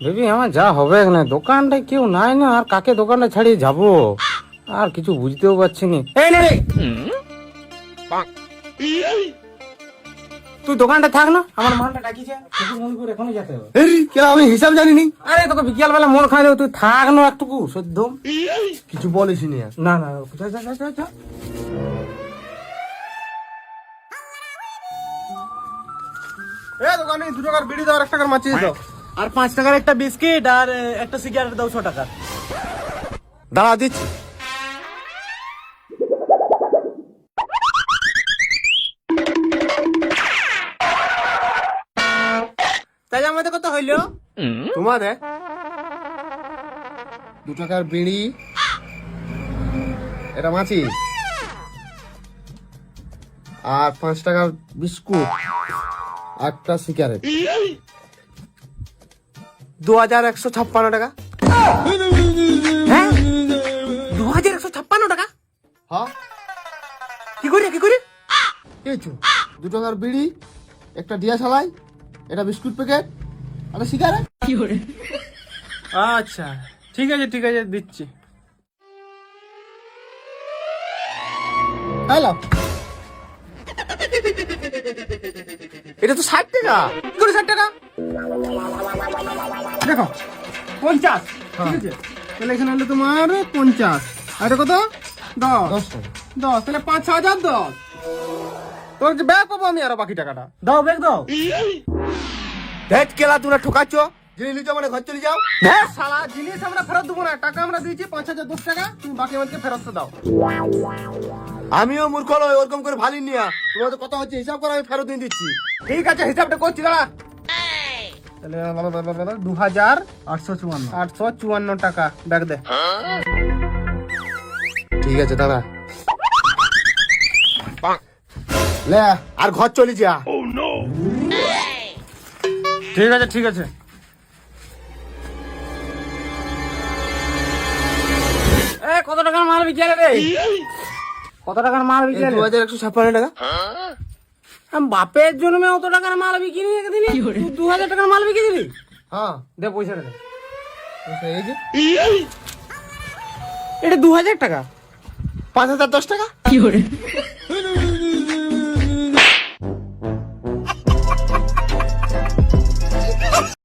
Baby আমার যা হবে না, দোকানটায় কেউ নাই না, আর কাকে দোকানটা ছাড়িয়ে যাব, আর কিছু বুঝতেও পারছি না। এই নে রে, তুই দোকানটা থাক না, আমার মালটা ডাকিছে, মন করে এখনই যেতে হবে। আমি হিসাব জানি নি। আরে তোকে বিকেল বেলা মন খাই দেবো, তুই থাক না একটুকু সদ্য। কিছু বলিস নি। না না, যা যা যা যা। দোকানে 2 টাকার বিড়ি দাও, 1 টাকার মাছি দাও, আর 5 টাকার একটা বিস্কিট আর একটা সিগারেট দাও 6 টাকার। দাঁড়া দিচ্ছি। তাই আমাদের কত হইলো? তোমাদের 2 টাকার বিড়ি, এটা মাছি, আর 5 টাকার বিস্কুট, একটা সিগারেট, 2156 টাকা। হ্যাঁ 2156 টাকা? হ্যাঁ কি করে কিছু 2 টাকার বিড়ি, একটা ডিয়া সালাই, এটা বিস্কুট প্যাকেট, আর সিগারেট। আচ্ছা ঠিক আছে দিচ্ছি। হ্যালো, এটা তো 60 টাকা। কি করে 60 টাকা? দেখো 50, ঠিক আছে। তাহলে এখানে হলো তোমার 50, আর এটা কত? 10 10 টাকা। 10, তাহলে 5010। তোর যে ব্যাগ পাবো আমি, আরো বাকি টাকাটা দাও ব্যাগ দাও। দেখ কেলা তোরা ঠকাচ্ছ, জিনিস লিচো মানে ঘর চলে যাও। হ্যাঁ শালা, জিনিস আমরা ফেরত দেবো না, টাকা আমরা দিয়েছি 5010 টাকা, তুমি বাকি আমাদেরকে ফেরত দাও। আমিও মূর্খ নই, ওরকম করে ভালি নিয়া, তোমার তো কথা হচ্ছে হিসাব করে আমি ফেরত দিয়ে দিচ্ছি। ঠিক আছে, হিসাবটা করছি, দাঁড়া। তাহলে 2854 টাকা ব্যাগ দে। ঠিক আছে দাদা, লে আর ঘর চলে যা। ঠিক আছে। এ কত টাকার মাল বিকেলে রে? কত টাকার মাল বিকেলে? 2156 টাকা। আমি বাপের জন্মে অত টাকার মাল বিকিনি একদিন, 2000 টাকার মাল বিকি দিলি? হ্যাঁ দে পয়সাটা দে। এই যে এটা 2000 টাকা। 5010 টাকা।